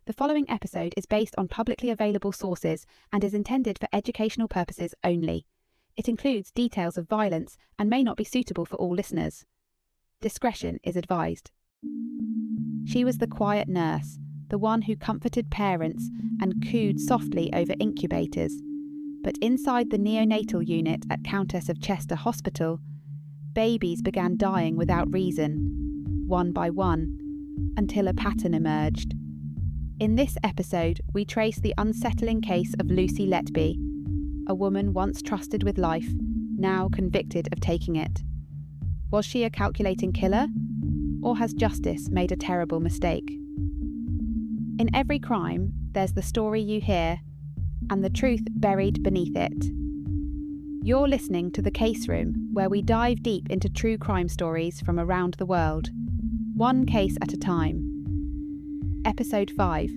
The following episode is based on publicly available sources and is intended for educational purposes only. It includes details of violence and may not be suitable for all listeners. Discretion is advised. She was the quiet nurse, the one who comforted parents and cooed softly over incubators. But inside the neonatal unit at Countess of Chester Hospital, babies began dying without reason, one by one, until a pattern emerged. In this episode, we trace the unsettling case of Lucy Letby, a woman once trusted with life, now convicted of taking it. Was she a calculating killer? Or has justice made a terrible mistake? In every crime, there's the story you hear, and the truth buried beneath it. You're listening to The Case Room, where we dive deep into true crime stories from around the world, one case at a time. Episode 5,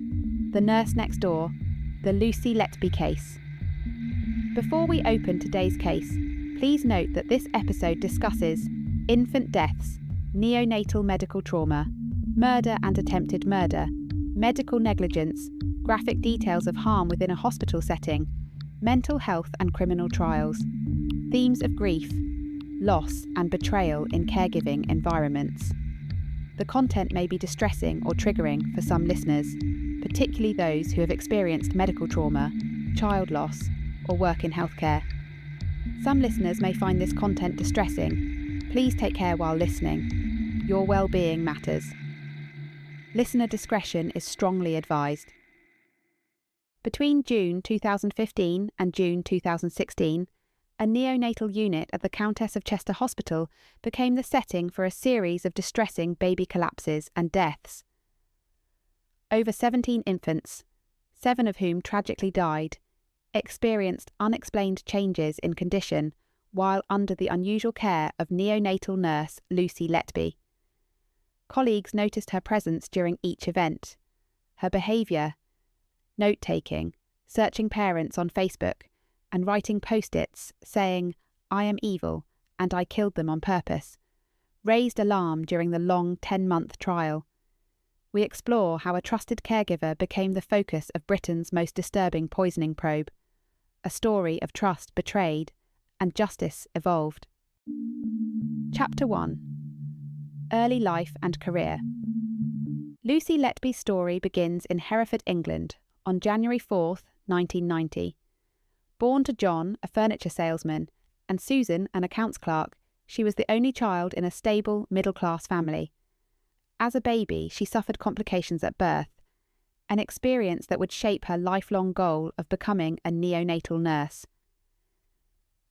The Nurse Next Door, the Lucy Letby Case. Before we open today's case, please note that this episode discusses infant deaths, neonatal medical trauma, murder and attempted murder, medical negligence, graphic details of harm within a hospital setting, mental health and criminal trials, themes of grief, loss and betrayal in caregiving environments. The content may be distressing or triggering for some listeners, particularly those who have experienced medical trauma, child loss, or work in healthcare. Some listeners may find this content distressing. Please take care while listening. Your well-being matters. Listener discretion is strongly advised. Between June 2015 and June 2016, a neonatal unit at the Countess of Chester Hospital became the setting for a series of distressing baby collapses and deaths. Over 17 infants, 7 of whom tragically died, experienced unexplained changes in condition while under the unusual care of neonatal nurse Lucy Letby. Colleagues noticed her presence during each event, her behaviour, note-taking, searching parents on Facebook, and writing post-its saying, "I am evil, and I killed them on purpose," raised alarm during the long 10-month trial. We explore how a trusted caregiver became the focus of Britain's most disturbing poisoning probe, a story of trust betrayed and justice evolved. Chapter 1. Early Life and Career. Lucy Letby's story begins in Hereford, England, on January 4th, 1990. Born to John, a furniture salesman, and Susan, an accounts clerk, she was the only child in a stable, middle-class family. As a baby, she suffered complications at birth, an experience that would shape her lifelong goal of becoming a neonatal nurse.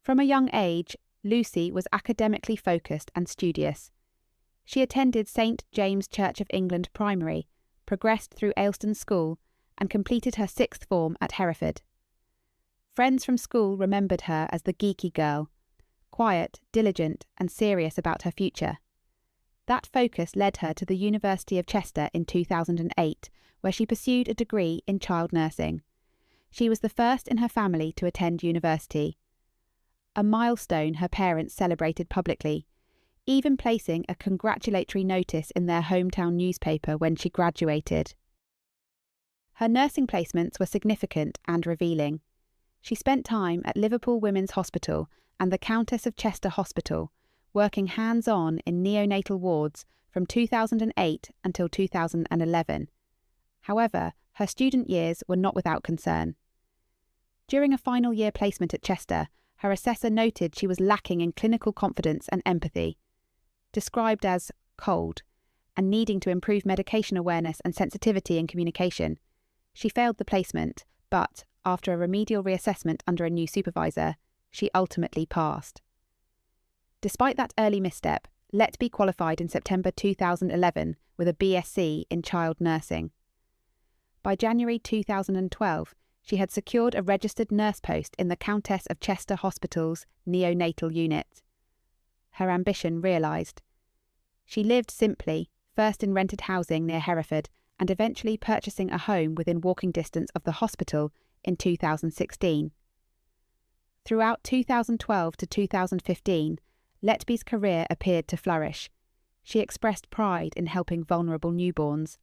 From a young age, Lucy was academically focused and studious. She attended St. James Church of England Primary, progressed through Ayleston School, and completed her sixth form at Hereford. Friends from school remembered her as the geeky girl, quiet, diligent, and serious about her future. That focus led her to the University of Chester in 2008, where she pursued a degree in child nursing. She was the first in her family to attend university, a milestone her parents celebrated publicly, even placing a congratulatory notice in their hometown newspaper when she graduated. Her nursing placements were significant and revealing. She spent time at Liverpool Women's Hospital and the Countess of Chester Hospital, working hands-on in neonatal wards from 2008 until 2011. However, her student years were not without concern. During a final year placement at Chester, her assessor noted she was lacking in clinical confidence and empathy, described as cold, and needing to improve medication awareness and sensitivity in communication. She failed the placement, but after a remedial reassessment under a new supervisor, she ultimately passed. Despite that early misstep, Letby qualified in September 2011 with a BSc in child nursing. By January 2012, she had secured a registered nurse post in the Countess of Chester Hospital's neonatal unit. Her ambition realised. She lived simply, first in rented housing near Hereford, and eventually purchasing a home within walking distance of the hospital in 2016. Throughout 2012 to 2015, Letby's career appeared to flourish. She expressed pride in helping vulnerable newborns,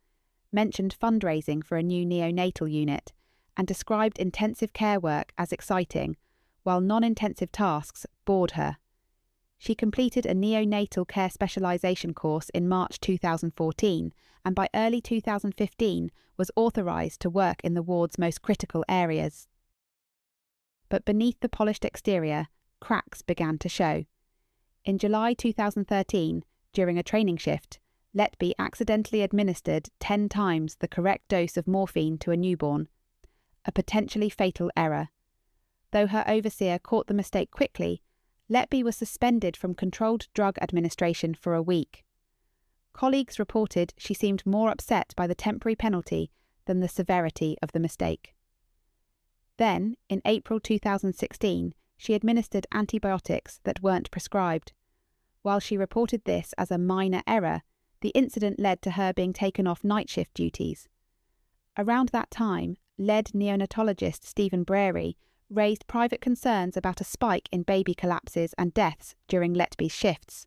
mentioned fundraising for a new neonatal unit, and described intensive care work as exciting, while non-intensive tasks bored her. She completed a neonatal care specialisation course in March 2014 and by early 2015 was authorised to work in the ward's most critical areas. But beneath the polished exterior, cracks began to show. In July 2013, during a training shift, Letby accidentally administered 10 times the correct dose of morphine to a newborn, a potentially fatal error. Though her overseer caught the mistake quickly, Letby was suspended from controlled drug administration for a week. Colleagues reported she seemed more upset by the temporary penalty than the severity of the mistake. Then, in April 2016, she administered antibiotics that weren't prescribed. While she reported this as a minor error, the incident led to her being taken off night shift duties. Around that time, lead neonatologist Stephen Breary raised private concerns about a spike in baby collapses and deaths during Letby's shifts.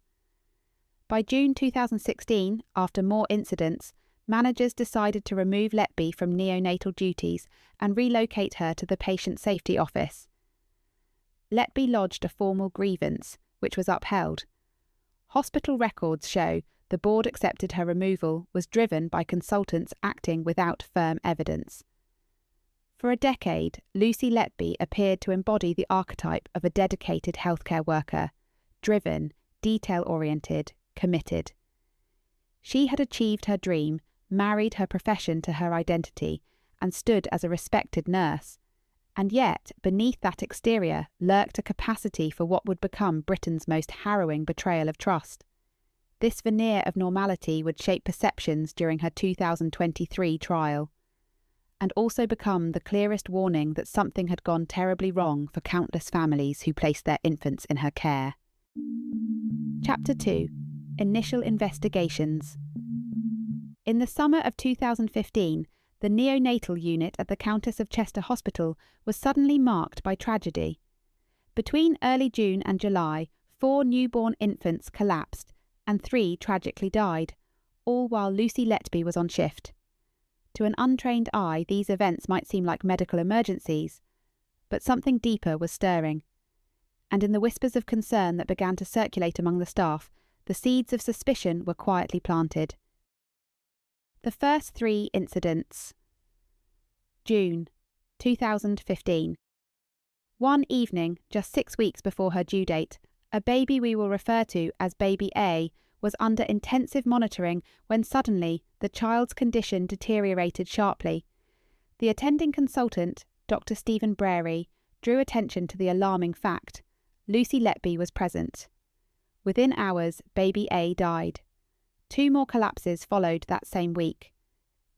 By June 2016, after more incidents, managers decided to remove Letby from neonatal duties and relocate her to the Patient Safety Office. Letby lodged a formal grievance, which was upheld. Hospital records show the board accepted her removal was driven by consultants acting without firm evidence. For a decade, Lucy Letby appeared to embody the archetype of a dedicated healthcare worker, driven, detail-oriented, committed. She had achieved her dream, married her profession to her identity, and stood as a respected nurse. And yet, beneath that exterior lurked a capacity for what would become Britain's most harrowing betrayal of trust. This veneer of normality would shape perceptions during her 2023 trial, and also become the clearest warning that something had gone terribly wrong for countless families who placed their infants in her care. Chapter 2. Initial Investigations. In the summer of 2015, the neonatal unit at the Countess of Chester Hospital was suddenly marked by tragedy. Between early June and July, 4 newborn infants collapsed and 3 tragically died, all while Lucy Letby was on shift. To an untrained eye, these events might seem like medical emergencies, but something deeper was stirring. And in the whispers of concern that began to circulate among the staff, the seeds of suspicion were quietly planted. The first 3 incidents. June 2015. One evening, just 6 weeks before her due date, a baby we will refer to as Baby A was under intensive monitoring when suddenly the child's condition deteriorated sharply. The attending consultant, Dr. Stephen Breary, drew attention to the alarming fact. Lucy Letby was present. Within hours, Baby A died. 2 more collapses followed that same week.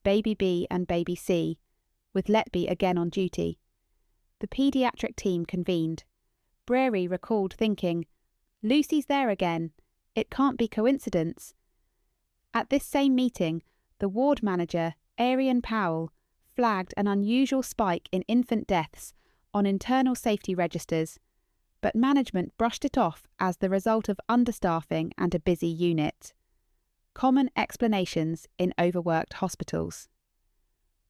Baby B and Baby C, with Letby again on duty. The paediatric team convened. Breary recalled thinking, "Lucy's there again. It can't be coincidence." At this same meeting, the ward manager, Arian Powell, flagged an unusual spike in infant deaths on internal safety registers, but management brushed it off as the result of understaffing and a busy unit. Common explanations in overworked hospitals.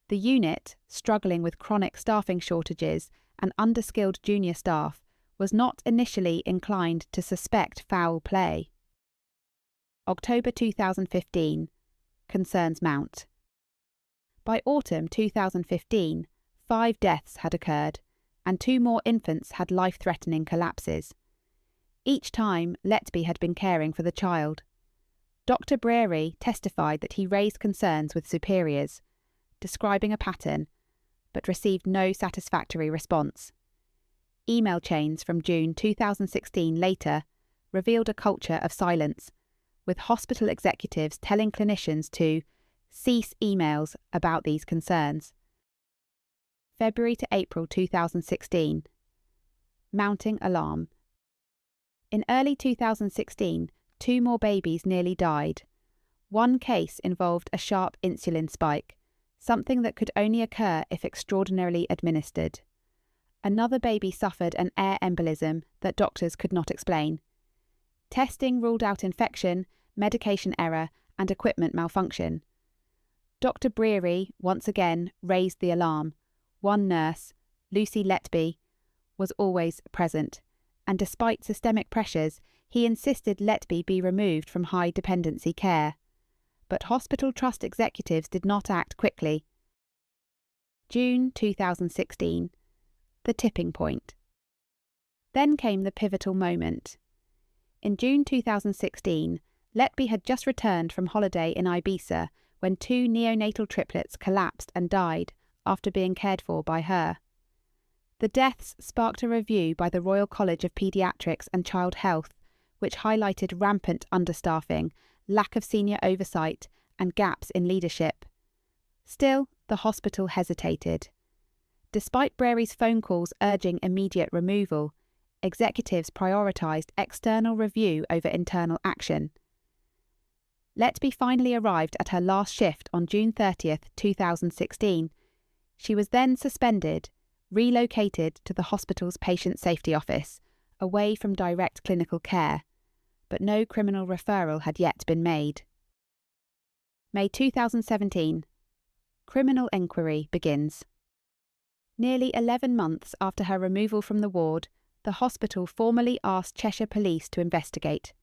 The unit, struggling with chronic staffing shortages and underskilled junior staff, was not initially inclined to suspect foul play. October 2015. Concerns mount. By autumn 2015, 5 deaths had occurred, and 2 more infants had life-threatening collapses. Each time, Letby had been caring for the child. Dr. Breary testified that he raised concerns with superiors, describing a pattern, but received no satisfactory response. Email chains from June 2016 later revealed a culture of silence, with hospital executives telling clinicians to cease emails about these concerns. February to April 2016. Mounting alarm. In early 2016, 2 more babies nearly died. One case involved a sharp insulin spike, something that could only occur if extraordinarily administered. Another baby suffered an air embolism that doctors could not explain. Testing ruled out infection, medication error, and equipment malfunction. Dr. Breary once again raised the alarm. One nurse, Lucy Letby, was always present, and despite systemic pressures, he insisted Letby be removed from high-dependency care. But hospital trust executives did not act quickly. June 2016. The tipping point. Then came the pivotal moment. In June 2016, Letby had just returned from holiday in Ibiza when 2 neonatal triplets collapsed and died after being cared for by her. The deaths sparked a review by the Royal College of Paediatrics and Child Health, which highlighted rampant understaffing, lack of senior oversight, and gaps in leadership. Still, the hospital hesitated. Despite Breary's phone calls urging immediate removal, executives prioritised external review over internal action. Letby finally arrived at her last shift on June 30, 2016. She was then suspended, relocated to the hospital's patient safety office, away from direct clinical care, but no criminal referral had yet been made. May 2017. Criminal inquiry begins. Nearly 11 months after her removal from the ward, the hospital formally asked Cheshire Police to investigate.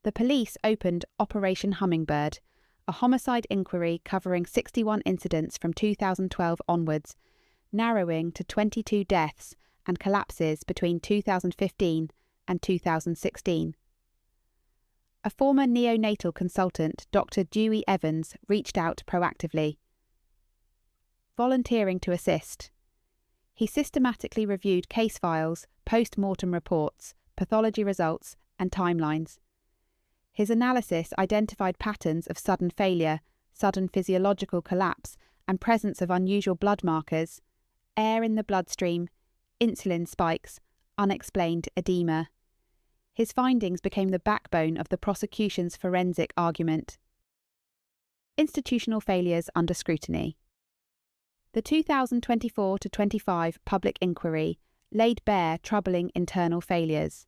The police opened Operation Hummingbird, a homicide inquiry covering 61 incidents from 2012 onwards, narrowing to 22 deaths and collapses between 2015 and 2016. A former neonatal consultant, Dr. Dewey Evans, reached out proactively, volunteering to assist. He systematically reviewed case files, post-mortem reports, pathology results, and timelines. His analysis identified patterns of sudden failure, sudden physiological collapse, and presence of unusual blood markers, air in the bloodstream, insulin spikes, unexplained edema. His findings became the backbone of the prosecution's forensic argument. Institutional failures under scrutiny. The 2024-25 public inquiry laid bare troubling internal failures.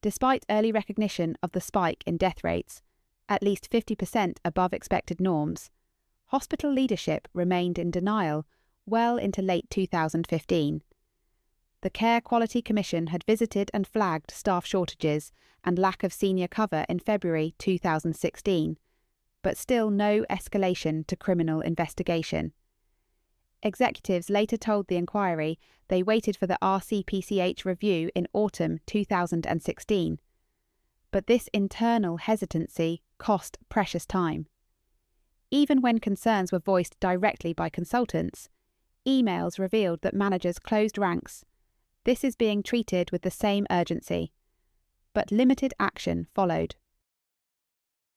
Despite early recognition of the spike in death rates, at least 50% above expected norms, hospital leadership remained in denial well into late 2015. The Care Quality Commission had visited and flagged staff shortages and lack of senior cover in February 2016, but still no escalation to criminal investigation. Executives later told the inquiry they waited for the RCPCH review in autumn 2016. But this internal hesitancy cost precious time. Even when concerns were voiced directly by consultants, emails revealed that managers closed ranks. This is being treated with the same urgency. But limited action followed.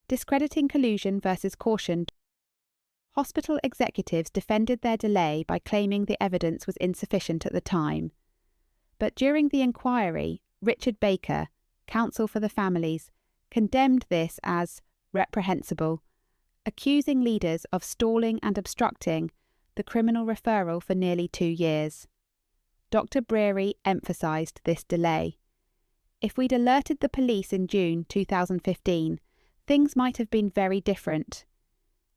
Discrediting collusion versus caution. Hospital executives defended their delay by claiming the evidence was insufficient at the time. But during the inquiry, Richard Baker, counsel for the families, condemned this as reprehensible, accusing leaders of stalling and obstructing the criminal referral for nearly 2 years. Dr. Breary emphasised this delay. If we'd alerted the police in June 2015, things might have been very different.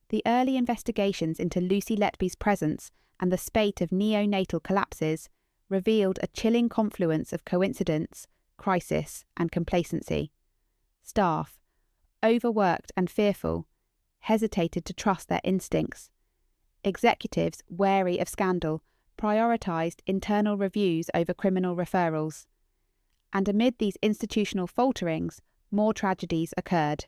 The early investigations into Lucy Letby's presence and the spate of neonatal collapses revealed a chilling confluence of coincidence, crisis, and complacency. Staff, overworked and fearful, hesitated to trust their instincts. Executives, wary of scandal, prioritised internal reviews over criminal referrals. And amid these institutional falterings, more tragedies occurred.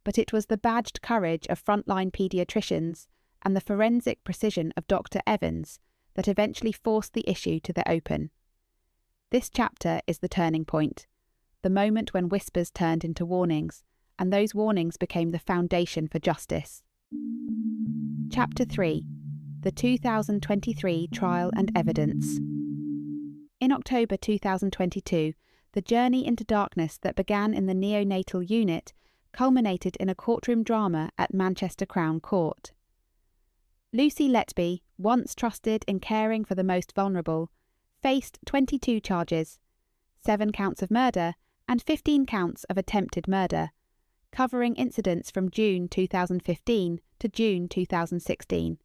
But it was the badged courage of frontline paediatricians and the forensic precision of Dr. Evans that eventually forced the issue to the open. This chapter is the turning point, the moment when whispers turned into warnings, and those warnings became the foundation for justice. Chapter 3. The 2023 Trial and Evidence. In October 2022, the journey into darkness that began in the neonatal unit culminated in a courtroom drama at Manchester Crown Court. Lucy Letby, once trusted in caring for the most vulnerable, faced 22 charges, 7 counts of murder and 15 counts of attempted murder, covering incidents from June 2015 to June 2016.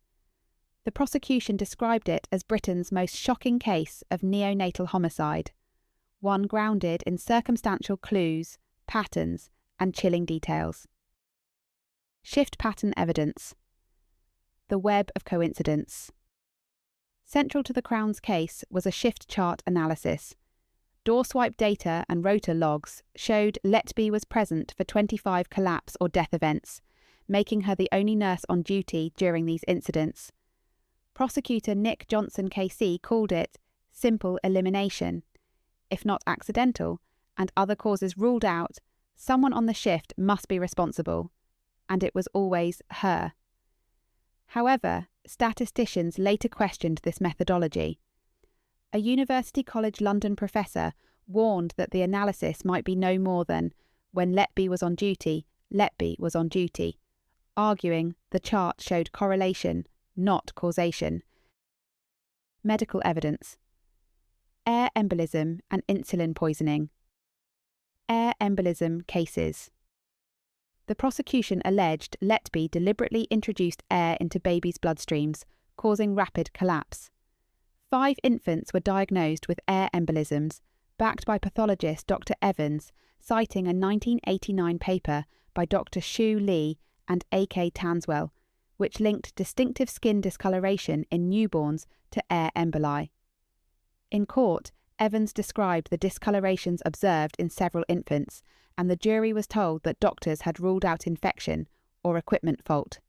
The prosecution described it as Britain's most shocking case of neonatal homicide, one grounded in circumstantial clues, patterns, and chilling details. Shift pattern evidence. The web of coincidence. Central to the Crown's case was a shift chart analysis. Door swipe data and rotor logs showed Letby was present for 25 collapse or death events, making her the only nurse on duty during these incidents. Prosecutor Nick Johnson KC called it simple elimination. If not accidental, and other causes ruled out, someone on the shift must be responsible, and it was always her. However, statisticians later questioned this methodology. A University College London professor warned that the analysis might be no more than, when Letby was on duty, Letby was on duty, arguing the chart showed correlation, not causation. Medical evidence. Air embolism and insulin poisoning. Air embolism cases. The prosecution alleged Letby deliberately introduced air into babies' bloodstreams, causing rapid collapse. 5 infants were diagnosed with air embolisms, backed by pathologist Dr. Evans, citing a 1989 paper by Dr. Shu Lee and A.K. Tanswell, which linked distinctive skin discoloration in newborns to air emboli. In court, Evans described the discolorations observed in several infants, and the jury was told that doctors had ruled out infection or equipment fault.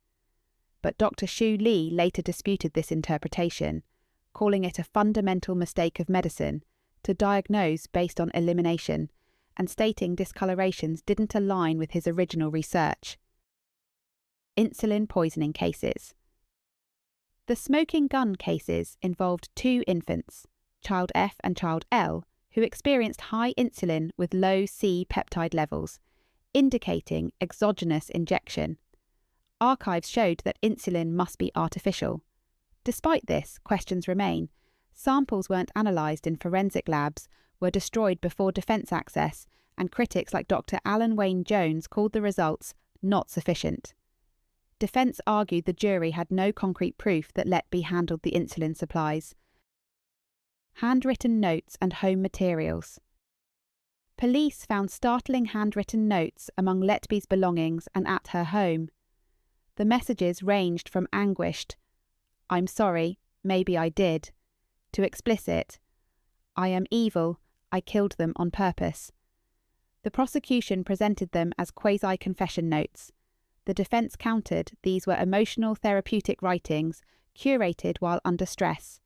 But Dr. Shu Lee later disputed this interpretation, calling it a fundamental mistake of medicine to diagnose based on elimination, and stating discolorations didn't align with his original research. Insulin poisoning cases. The smoking gun cases involved 2 infants, Child F and Child L, who experienced high insulin with low C-peptide levels, indicating exogenous injection. Archives showed that insulin must be artificial. Despite this, questions remain. Samples weren't analysed in forensic labs, were destroyed before defence access, and critics like Dr. Alan Wayne Jones called the results not sufficient. Defence argued the jury had no concrete proof that Letby handled the insulin supplies. Handwritten notes and home materials. Police found startling handwritten notes among Letby's belongings and at her home. The messages ranged from anguished, "I'm sorry, maybe I did," to explicit, "I am evil, I killed them on purpose." The prosecution presented them as quasi-confession notes. The defence countered these were emotional therapeutic writings, curated while under stress,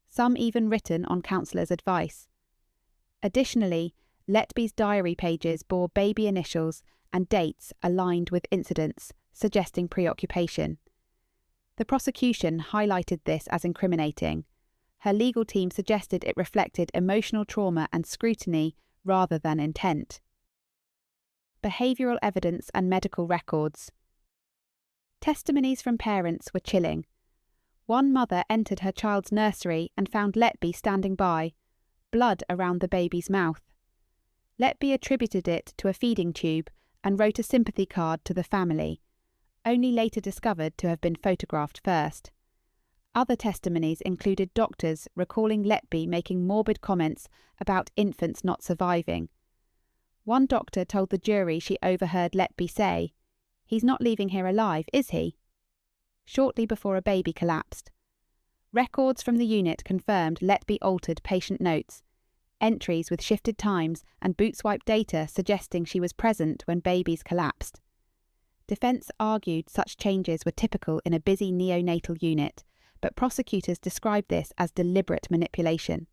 some even written on counsellors' advice. Additionally, Letby's diary pages bore baby initials and dates aligned with incidents, suggesting preoccupation. The prosecution highlighted this as incriminating. Her legal team suggested it reflected emotional trauma and scrutiny rather than intent. Behavioural evidence and medical records. Testimonies from parents were chilling. One mother entered her child's nursery and found Letby standing by, blood around the baby's mouth. Letby attributed it to a feeding tube and wrote a sympathy card to the family, only later discovered to have been photographed first. Other testimonies included doctors recalling Letby making morbid comments about infants not surviving. One doctor told the jury she overheard Letby say, "He's not leaving here alive, is he?" shortly before a baby collapsed. Records from the unit confirmed Letby altered patient notes, entries with shifted times and boot swipe data suggesting she was present when babies collapsed. Defence argued such changes were typical in a busy neonatal unit, but prosecutors described this as deliberate manipulation.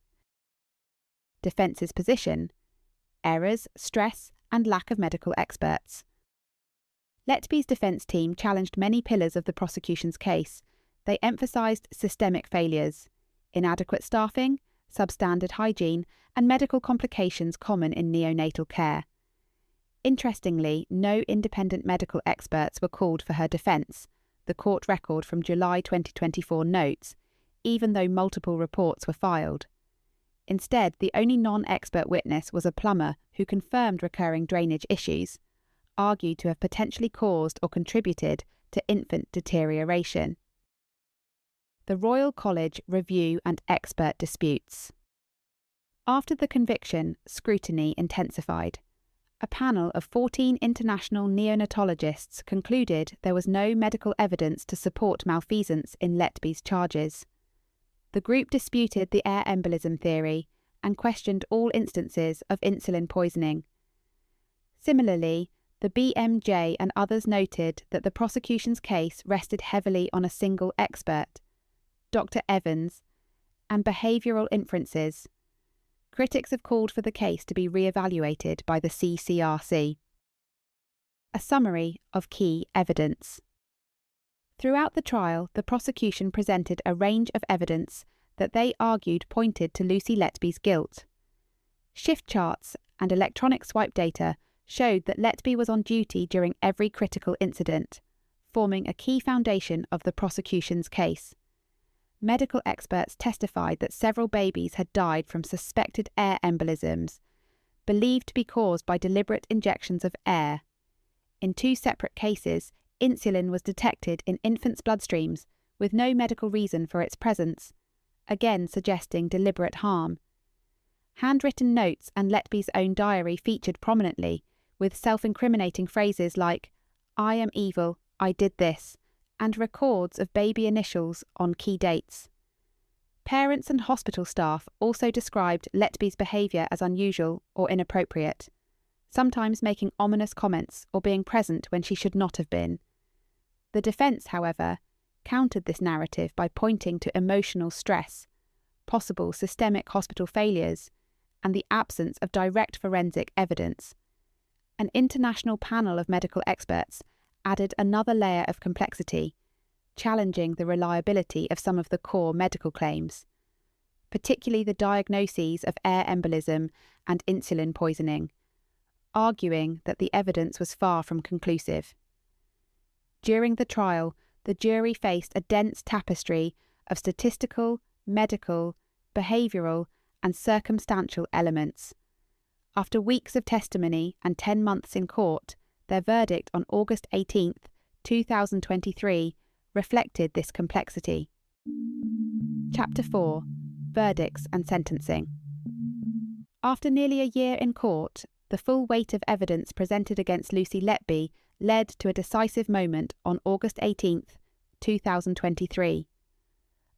Defence's position: errors, stress, and lack of medical experts. Letby's defence team challenged many pillars of the prosecution's case. They emphasised systemic failures, inadequate staffing, substandard hygiene, and medical complications common in neonatal care. Interestingly, no independent medical experts were called for her defence, the court record from July 2024 notes, even though multiple reports were filed. Instead, the only non-expert witness was a plumber who confirmed recurring drainage issues. argued to have potentially caused or contributed to infant deterioration. The Royal College Review and Expert Disputes. After the conviction, scrutiny intensified. A panel of 14 international neonatologists concluded there was no medical evidence to support malfeasance in Letby's charges. The group disputed the air embolism theory and questioned all instances of insulin poisoning. Similarly, the BMJ and others noted that the prosecution's case rested heavily on a single expert, Dr. Evans, and behavioural inferences. Critics have called for the case to be re-evaluated by the CCRC. A summary of key evidence. Throughout the trial, the prosecution presented a range of evidence that they argued pointed to Lucy Letby's guilt. Shift charts and electronic swipe data showed that Letby was on duty during every critical incident, forming a key foundation of the prosecution's case. Medical experts testified that several babies had died from suspected air embolisms, believed to be caused by deliberate injections of air. In 2 separate cases, insulin was detected in infants' bloodstreams with no medical reason for its presence, again suggesting deliberate harm. Handwritten notes and Letby's own diary featured prominently, with self-incriminating phrases like, "I am evil, I did this," and records of baby initials on key dates. Parents and hospital staff also described Letby's behaviour as unusual or inappropriate, sometimes making ominous comments or being present when she should not have been. The defence, however, countered this narrative by pointing to emotional stress, possible systemic hospital failures, and the absence of direct forensic evidence. An international panel of medical experts added another layer of complexity, challenging the reliability of some of the core medical claims, particularly the diagnoses of air embolism and insulin poisoning, arguing that the evidence was far from conclusive. During the trial, the jury faced a dense tapestry of statistical, medical, behavioural, and circumstantial elements. After weeks of testimony and 10 months in court, their verdict on August 18, 2023, reflected this complexity. Chapter 4. Verdicts and Sentencing. After nearly a year in court, the full weight of evidence presented against Lucy Letby led to a decisive moment on August 18, 2023.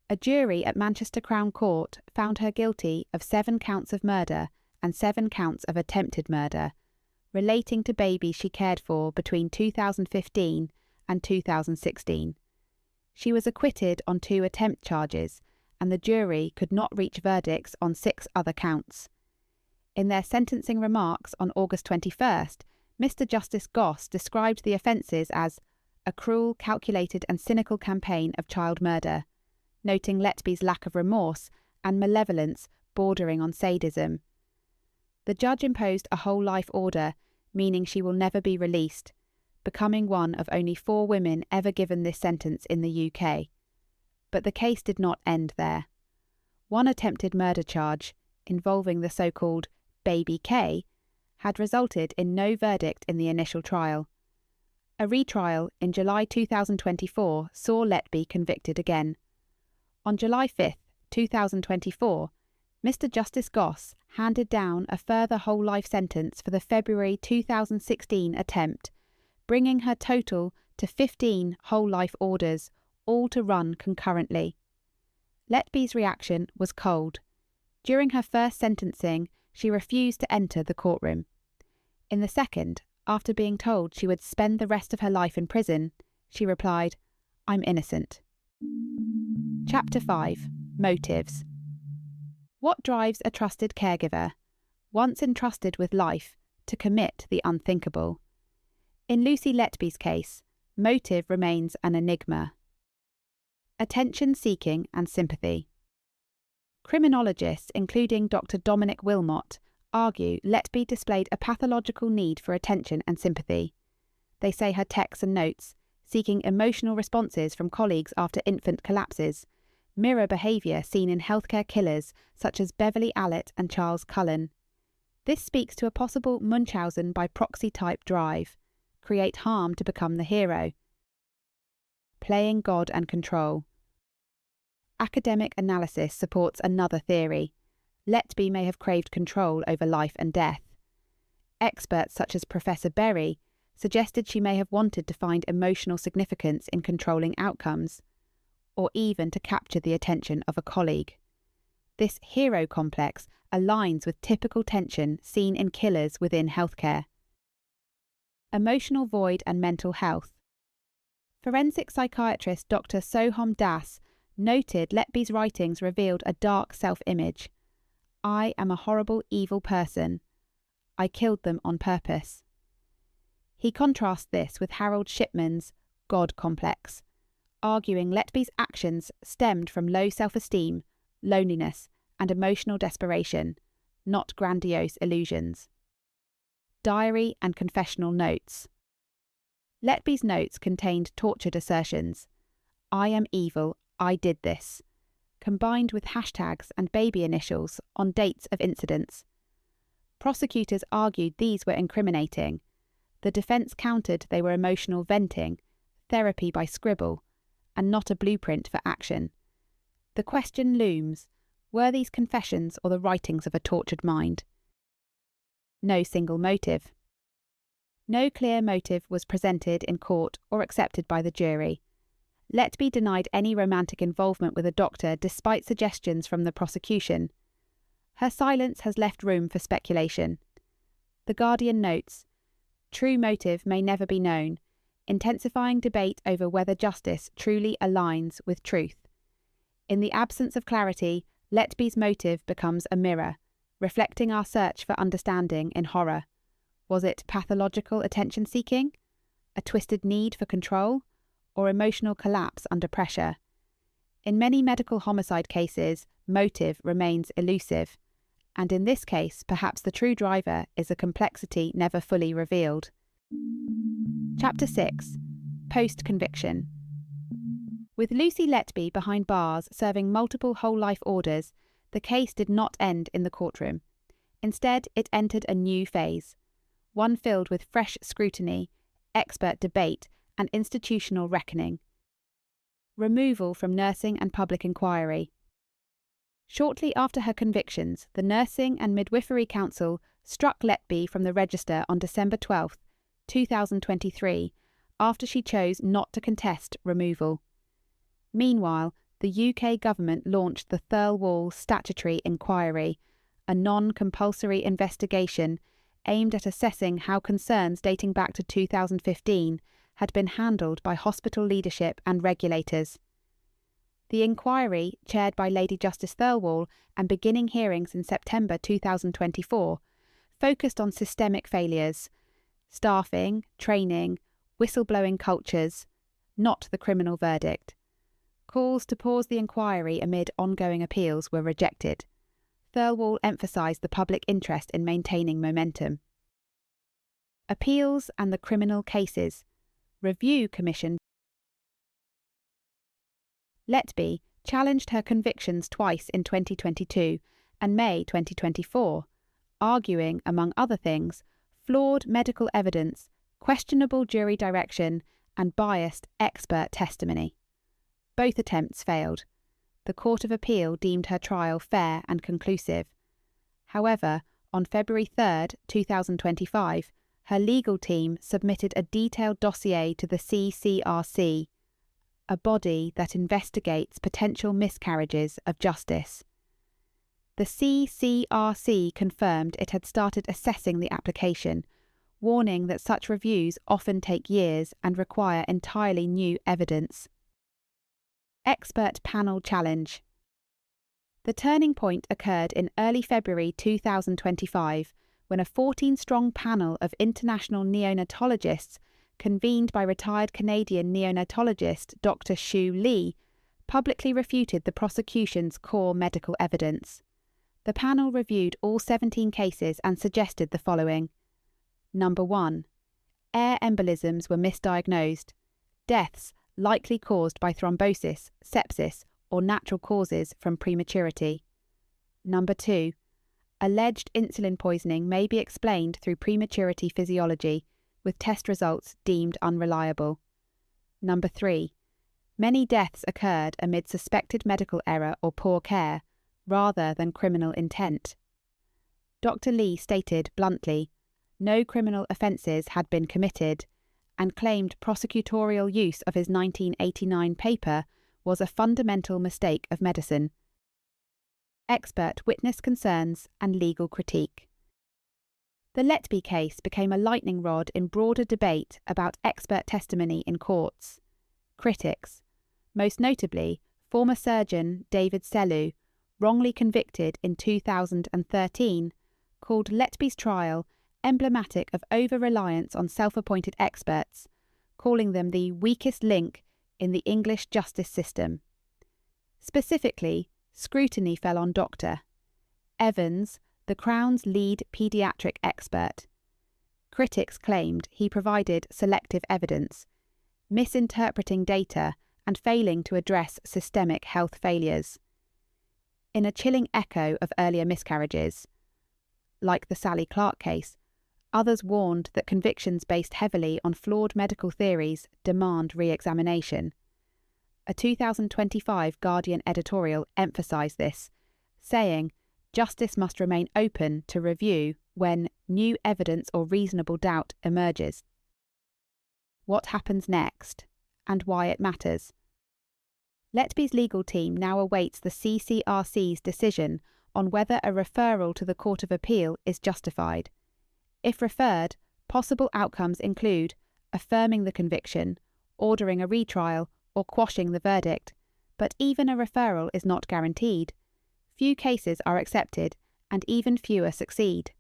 A jury at Manchester Crown Court found her guilty of 7 counts of murder and 7 counts of attempted murder, relating to babies she cared for between 2015 and 2016. She was acquitted on 2 attempt charges, and the jury could not reach verdicts on 6 other counts. In their sentencing remarks on August 21st, Mr. Justice Goss described the offences as a cruel, calculated and cynical campaign of child murder, noting Letby's lack of remorse and malevolence bordering on sadism. The judge imposed a whole life order, meaning she will never be released, becoming one of only 4 women ever given this sentence in the UK. But the case did not end there. One attempted murder charge, involving the so-called Baby K, had resulted in no verdict in the initial trial. A retrial in July 2024 saw Letby convicted again. On July 5, 2024, Mr. Justice Goss handed down a further whole life sentence for the February 2016 attempt, bringing her total to 15 whole life orders, all to run concurrently. Letby's reaction was cold. During her first sentencing, she refused to enter the courtroom. In the second, after being told she would spend the rest of her life in prison, she replied, "I'm innocent." Chapter 5. Motives. What drives a trusted caregiver, once entrusted with life, to commit the unthinkable? In Lucy Letby's case, motive remains an enigma. Attention-seeking and sympathy. Criminologists, including Dr. Dominic Wilmot, argue Letby displayed a pathological need for attention and sympathy. They say her texts and notes, seeking emotional responses from colleagues after infant collapses, mirror behaviour seen in healthcare killers such as Beverly Allett and Charles Cullen. This speaks to a possible Munchausen by proxy type drive, create harm to become the hero. Playing God and control. Academic analysis supports another theory. Letby may have craved control over life and death. Experts such as Professor Berry suggested she may have wanted to find emotional significance in controlling outcomes, or even to capture the attention of a colleague. This hero complex aligns with typical tension seen in killers within healthcare. Emotional void and mental health. Forensic psychiatrist Dr. Soham Das noted Letby's writings revealed a dark self-image. I am a horrible, evil person. I killed them on purpose. He contrasts this with Harold Shipman's God complex, arguing Letby's actions stemmed from low self-esteem, loneliness, and emotional desperation, not grandiose illusions. Diary and confessional notes. Letby's notes contained tortured assertions. I am evil, I did this, combined with hashtags and baby initials on dates of incidents. Prosecutors argued these were incriminating. The defence countered they were emotional venting, therapy by scribble, and not a blueprint for action. The question looms, were these confessions or the writings of a tortured mind? No single motive. No clear motive was presented in court or accepted by the jury. Letby denied any romantic involvement with a doctor despite suggestions from the prosecution. Her silence has left room for speculation. The Guardian notes, true motive may never be known, intensifying debate over whether justice truly aligns with truth. In the absence of clarity, Letby's motive becomes a mirror, reflecting our search for understanding in horror. Was it pathological attention-seeking, a twisted need for control, or emotional collapse under pressure? In many medical homicide cases, motive remains elusive, and in this case, perhaps the true driver is a complexity never fully revealed. Chapter 6. Post-conviction. With Lucy Letby behind bars serving multiple whole-life orders, the case did not end in the courtroom. Instead, it entered a new phase, one filled with fresh scrutiny, expert debate, and institutional reckoning. Removal from nursing and public inquiry. Shortly after her convictions, the Nursing and Midwifery Council struck Letby from the register on December 12, 2023, after she chose not to contest removal. Meanwhile, the UK government launched the Thirlwall Statutory Inquiry, a non-compulsory investigation aimed at assessing how concerns dating back to 2015 had been handled by hospital leadership and regulators. The inquiry, chaired by Lady Justice Thirlwall and beginning hearings in September 2024, focused on systemic failures, staffing, training, whistleblowing cultures, not the criminal verdict. Calls to pause the inquiry amid ongoing appeals were rejected. Thirlwall emphasised the public interest in maintaining momentum. Appeals and the criminal cases. Review Commission. Letby challenged her convictions twice in 2022 and May 2024, arguing, among other things, flawed medical evidence, questionable jury direction, and biased expert testimony. Both attempts failed. The Court of Appeal deemed her trial fair and conclusive. However, on February 3, 2025, her legal team submitted a detailed dossier to the CCRC, a body that investigates potential miscarriages of justice. The CCRC confirmed it had started assessing the application, warning that such reviews often take years and require entirely new evidence. Expert Panel Challenge. The turning point occurred in early February 2025 when a 14-strong panel of international neonatologists, convened by retired Canadian neonatologist Dr. Shu Lee, publicly refuted the prosecution's core medical evidence. The panel reviewed all 17 cases and suggested the following. Number 1. Air embolisms were misdiagnosed. Deaths likely caused by thrombosis, sepsis, or natural causes from prematurity. Number 2. Alleged insulin poisoning may be explained through prematurity physiology, with test results deemed unreliable. Number 3. Many deaths occurred amid suspected medical error or poor care, rather than criminal intent. Dr. Lee stated bluntly, no criminal offences had been committed, and claimed prosecutorial use of his 1989 paper was a fundamental mistake of medicine. Expert witness concerns and legal critique. The Letby case became a lightning rod in broader debate about expert testimony in courts. Critics, most notably former surgeon David Selou, wrongly convicted in 2013, called Letby's trial emblematic of over-reliance on self-appointed experts, calling them the weakest link in the English justice system. Specifically, scrutiny fell on Dr. Evans, the Crown's lead paediatric expert. Critics claimed he provided selective evidence, misinterpreting data and failing to address systemic health failures. In a chilling echo of earlier miscarriages, like the Sally Clark case, others warned that convictions based heavily on flawed medical theories demand re-examination. A 2025 Guardian editorial emphasised this, saying, "Justice must remain open to review when new evidence or reasonable doubt emerges." What happens next, and why it matters? Letby's legal team now awaits the CCRC's decision on whether a referral to the Court of Appeal is justified. If referred, possible outcomes include affirming the conviction, ordering a retrial, or quashing the verdict, but even a referral is not guaranteed. Few cases are accepted, and even fewer succeed.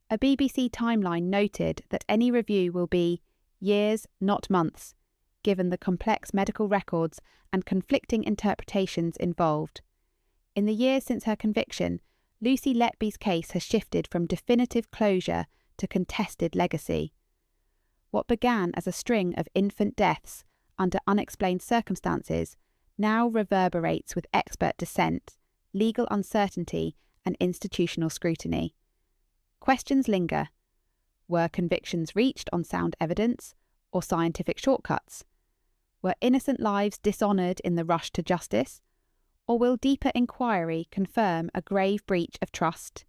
A BBC timeline noted that any review will be years, not months, given the complex medical records and conflicting interpretations involved. In the years since her conviction, Lucy Letby's case has shifted from definitive closure to contested legacy. What began as a string of infant deaths under unexplained circumstances now reverberates with expert dissent, legal uncertainty, and institutional scrutiny. Questions linger. Were convictions reached on sound evidence or scientific shortcuts? Were innocent lives dishonoured in the rush to justice? Or will deeper inquiry confirm a grave breach of trust?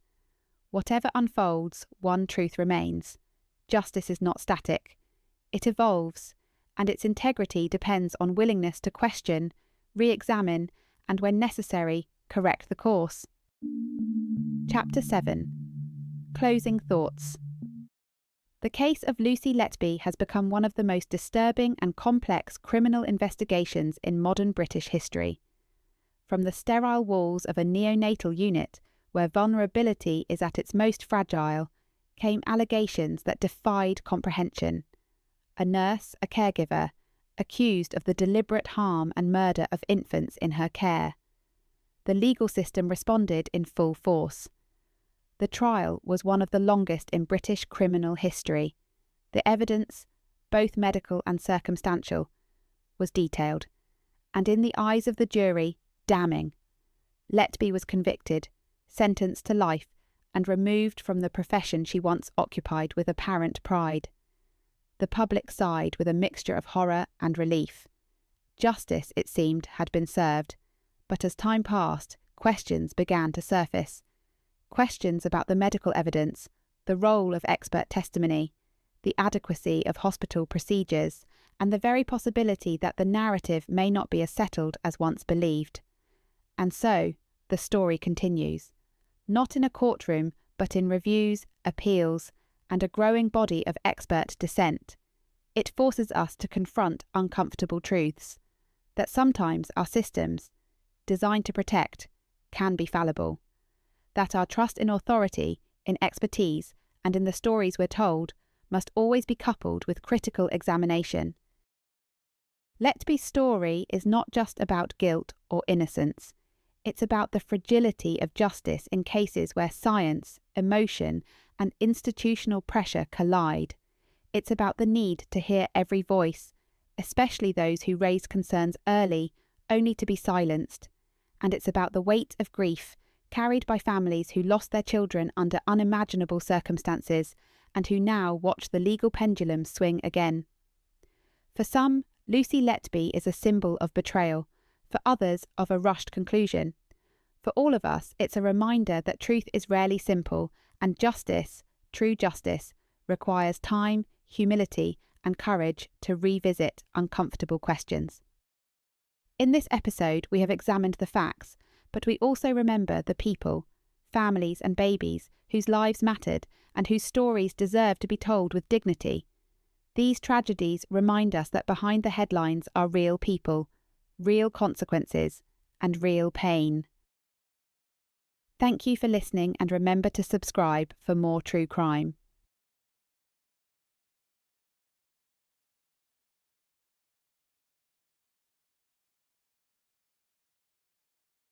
Whatever unfolds, one truth remains. Justice is not static. It evolves, and its integrity depends on willingness to question, re-examine, and when necessary, correct the course. Chapter 7. Closing Thoughts. The case of Lucy Letby has become one of the most disturbing and complex criminal investigations in modern British history. From the sterile walls of a neonatal unit, where vulnerability is at its most fragile, came allegations that defied comprehension. A nurse, a caregiver, accused of the deliberate harm and murder of infants in her care. The legal system responded in full force. The trial was one of the longest in British criminal history. The evidence, both medical and circumstantial, was detailed, and in the eyes of the jury, damning. Letby was convicted, sentenced to life, and removed from the profession she once occupied with apparent pride. The public sighed with a mixture of horror and relief. Justice, it seemed, had been served, but as time passed, questions began to surface. Questions about the medical evidence, the role of expert testimony, the adequacy of hospital procedures, and the very possibility that the narrative may not be as settled as once believed. And so, the story continues. Not in a courtroom, but in reviews, appeals, and a growing body of expert dissent. It forces us to confront uncomfortable truths, that sometimes our systems, designed to protect, can be fallible, that our trust in authority, in expertise, and in the stories we're told must always be coupled with critical examination. Letby's story is not just about guilt or innocence. It's about the fragility of justice in cases where science, emotion, and institutional pressure collide. It's about the need to hear every voice, especially those who raise concerns early, only to be silenced. And it's about the weight of grief carried by families who lost their children under unimaginable circumstances and who now watch the legal pendulum swing again. For some, Lucy Letby is a symbol of betrayal, for others of a rushed conclusion. For all of us, it's a reminder that truth is rarely simple, and justice, true justice, requires time, humility, and courage to revisit uncomfortable questions. In this episode, we have examined the facts, but we also remember the people, families and babies whose lives mattered and whose stories deserve to be told with dignity. These tragedies remind us that behind the headlines are real people, real consequences, and real pain. Thank you for listening, and remember to subscribe for more true crime.